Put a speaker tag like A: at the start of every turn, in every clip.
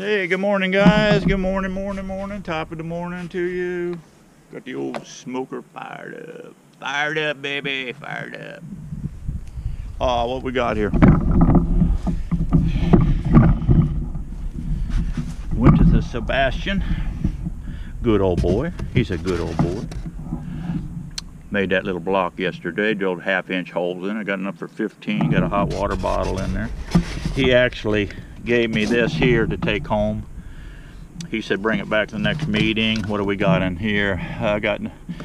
A: Hey, good morning, guys. Good morning, morning. Top of the morning to you. Got the old smoker fired up. Fired up, baby. Fired up. What we got here? Went to the Sebastian. Good old boy. He's a good old boy. Made that little block yesterday. Drilled 1/2-inch holes in it. Got enough for 15. Got a hot water bottle in there. He actually gave me this here to take home. He said bring it back to the next meeting. What do we got in here? I got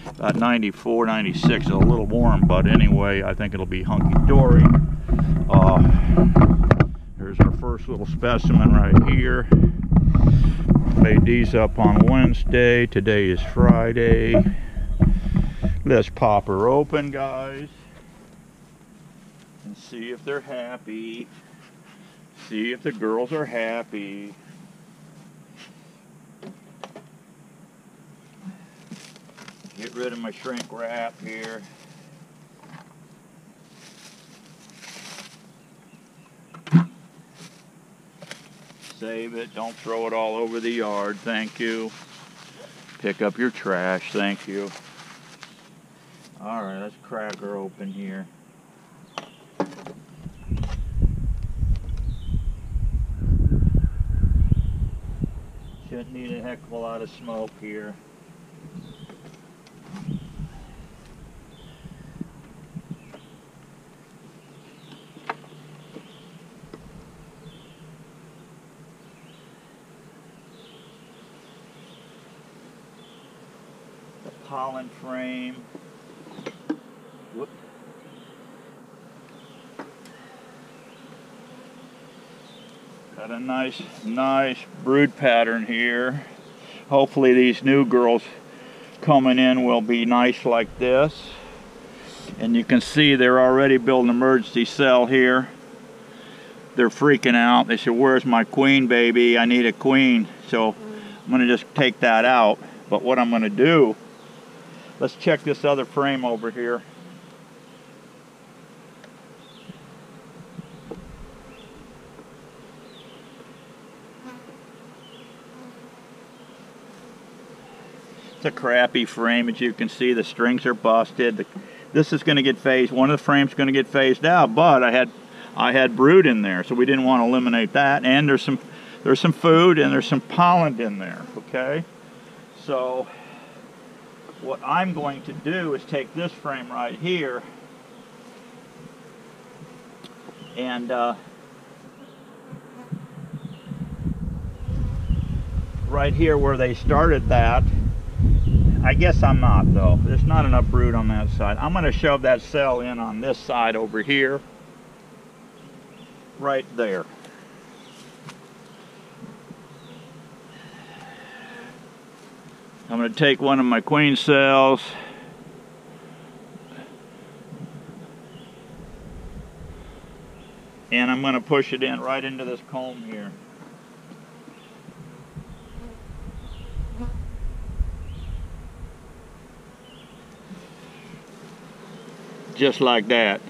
A: about 94, 96. It's a little warm, but anyway, I think it'll be hunky-dory. Here's our first little specimen right here. Made these up on Wednesday. Today is Friday. Let's pop her open, guys, and see if they're happy. See if the girls are happy. Get rid of my shrink wrap here. Save it. Don't throw it all over the yard. Thank you. Pick up your trash. Thank you. Alright, let's crack her open here. Shouldn't need a heck of a lot of smoke here. The pollen frame. Whoop. Got a nice brood pattern here. Hopefully these new girls coming in will be nice like this. And you can see they're already building an emergency cell here. They're freaking out. They said, where's my queen, baby? I need a queen. So I'm gonna just take that out. But what I'm gonna do, let's check this other frame over here. A crappy frame. As you can see, the strings are busted. This is going to get phased. One of the frames going to get phased out, but I had brood in there, so we didn't want to eliminate that. And there's some food and there's some pollen in there. Okay, so what I'm going to do is take this frame right here and right here where they started that. I guess I'm not, though. There's not enough brood on that side. I'm going to shove that cell in on this side over here. Right there. I'm going to take one of my queen cells. And I'm going to push it in right into this comb here. Just like that.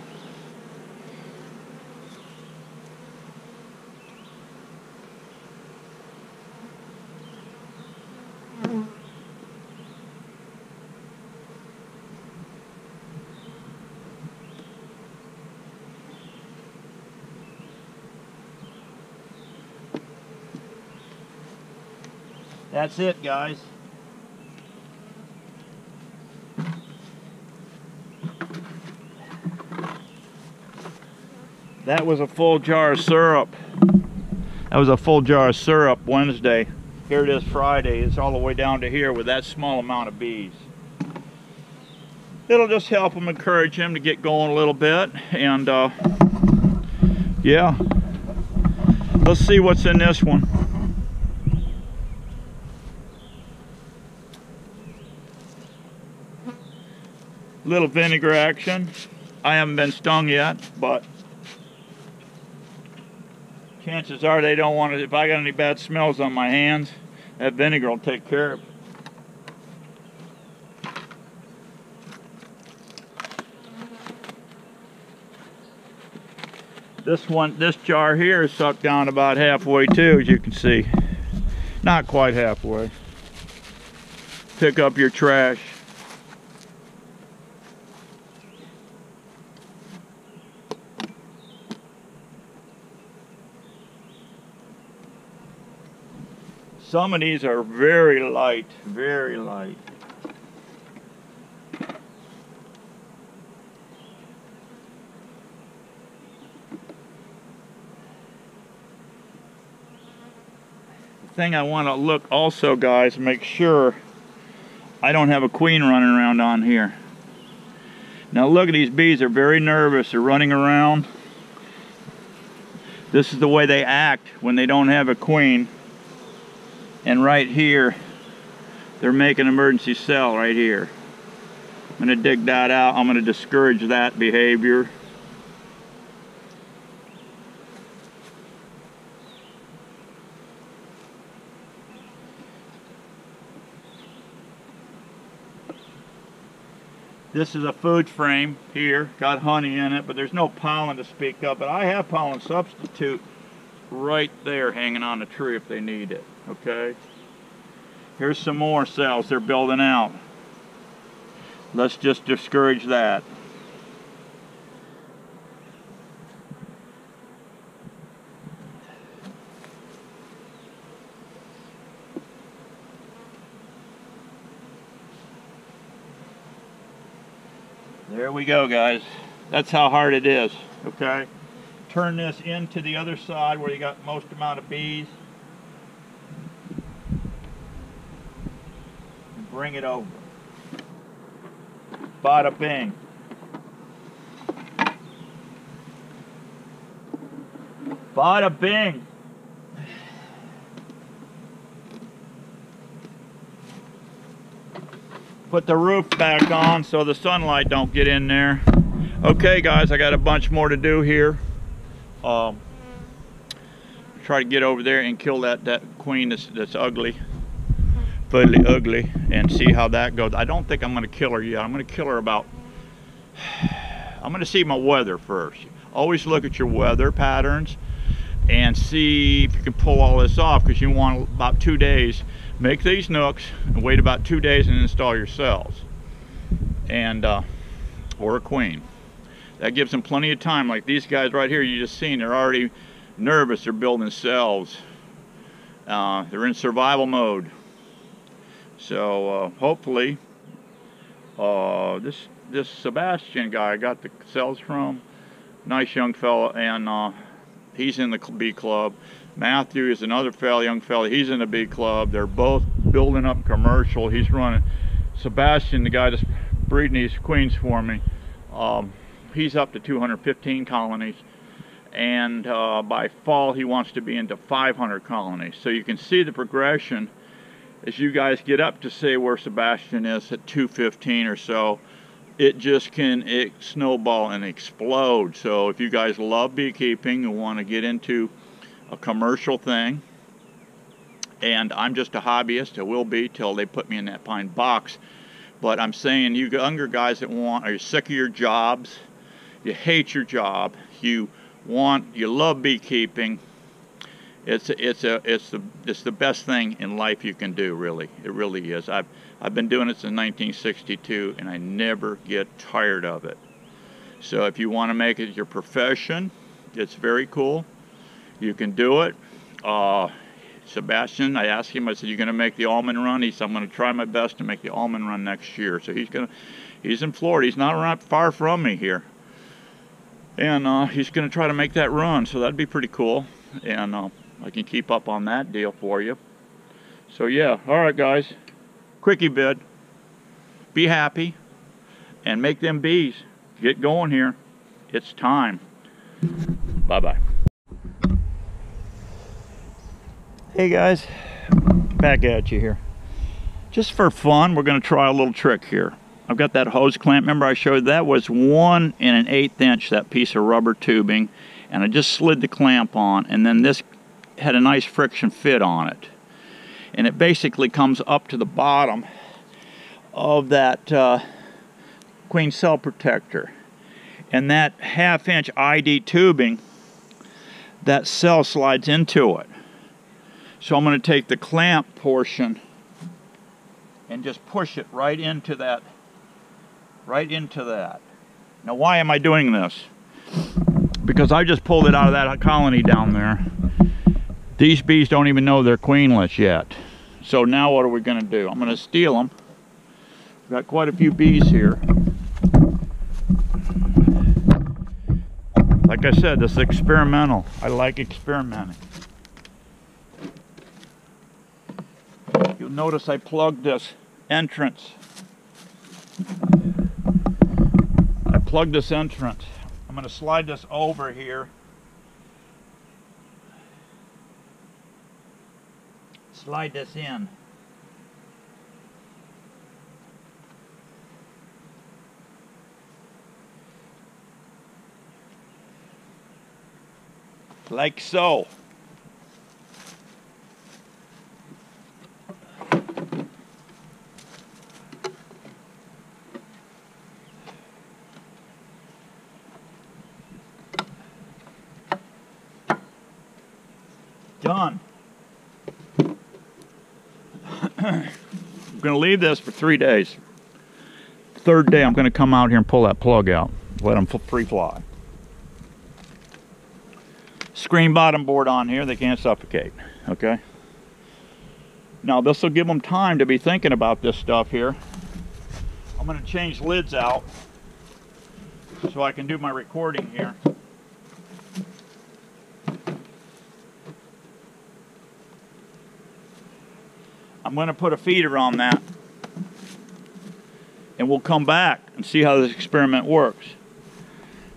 A: That's it, guys. That was a full jar of syrup. That was a full jar of syrup Wednesday. Here it is Friday. It's all the way down to here with that small amount of bees. It'll just help them, encourage them to get going a little bit. And yeah, let's see what's in this one. Little vinegar action. I haven't been stung yet, but chances are they don't want it. If I got any bad smells on my hands, that vinegar will take care of it. This jar here is sucked down about halfway too, as you can see. Not quite halfway. Pick up your trash. Some of these are very light, very light. The thing I want to look also, guys, make sure I don't have a queen running around on here. Now look at these bees, they're very nervous, they're running around. This is the way they act when they don't have a queen. And right here, they're making an emergency cell right here. I'm going to dig that out. I'm going to discourage that behavior. This is a food frame here, got honey in it, but there's no pollen to speak of. But I have pollen substitute right there hanging on the tree if they need it. Okay, here's some more cells they're building out. Let's just discourage that. There we go, guys. That's how hard it is. Okay, turn this into the other side where you got most amount of bees. Bring it over. Bada bing. Bada bing. Put the roof back on so the sunlight don't get in there. Okay, guys, I got a bunch more to do here. Try to get over there and kill that queen that's ugly. Really ugly, and see how that goes. I don't think I'm going to kill her yet. I'm going to kill her about, I'm going to see my weather first. Always look at your weather patterns and see if you can pull all this off, because you want about 2 days. Make these nooks and wait about 2 days and install your cells, and or a queen. That gives them plenty of time. Like these guys right here you just seen, they're already nervous. They're building cells. They're in survival mode. So hopefully this Sebastian guy I got the cells from, nice young fella, and he's in the bee club. Matthew is another young fella, he's in the bee club. They're both building up commercial. He's running. Sebastian, the guy that's breeding these queens for me, he's up to 215 colonies, and by fall he wants to be into 500 colonies. So you can see the progression as you guys get up to say where Sebastian is at 215 or so. It just can snowball and explode. So if you guys love beekeeping and want to get into a commercial thing, and I'm just a hobbyist, I will be till they put me in that pine box, but I'm saying you younger guys that are you sick of your jobs, you hate your job, you love beekeeping, it's the best thing in life you can do, really. It really is. I've been doing it since 1962, and I never get tired of it. So if you want to make it your profession, it's very cool. You can do it. Sebastian, I asked him, I said, "You're going to make the almond run?" He said, "I'm going to try my best to make the almond run next year." So he's in Florida. He's not far from me here. And he's going to try to make that run, so that'd be pretty cool. And I can keep up on that deal for you. So yeah, all right, guys. Quickie bid. Be happy and make them bees. Get going here. It's time. Bye-bye. Hey guys, back at you here. Just for fun, we're going to try a little trick here. I've got that hose clamp. Remember I showed that was 1 1/8 inch, that piece of rubber tubing, and I just slid the clamp on, and then this had a nice friction fit on it, and it basically comes up to the bottom of that queen cell protector, and that 1/2 inch ID tubing, that cell slides into it. So I'm going to take the clamp portion and just push it right into that. Now why am I doing this? Because I just pulled it out of that colony down there. These bees don't even know they're queenless yet. So now what are we going to do? I'm going to steal them. We've got quite a few bees here. Like I said, this is experimental. I like experimenting. You'll notice I plugged this entrance. I'm going to slide this over here. Slide this in. Like so. Done. I'm going to leave this for 3 days. Third day I'm going to come out here and pull that plug out. Let them free fly. Screen bottom board on here, they can't suffocate. Okay. Now this will give them time to be thinking about this stuff here. I'm going to change lids out so I can do my recording here. I'm going to put a feeder on that and we'll come back and see how this experiment works.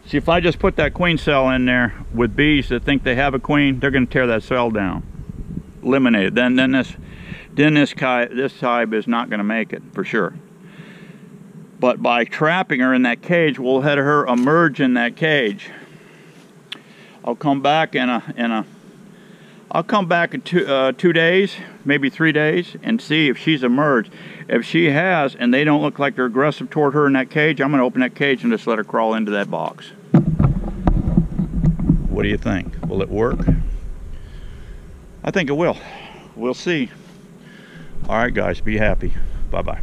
A: See, if I just put that queen cell in there with bees that think they have a queen, they're going to tear that cell down, eliminate it. Then this hive is not going to make it for sure. But by trapping her in that cage, we'll let her emerge in that cage. I'll come back in 2 days, maybe 3 days, and see if she's emerged. If she has, and they don't look like they're aggressive toward her in that cage, I'm going to open that cage and just let her crawl into that box. What do you think? Will it work? I think it will. We'll see. All right, guys, be happy. Bye-bye.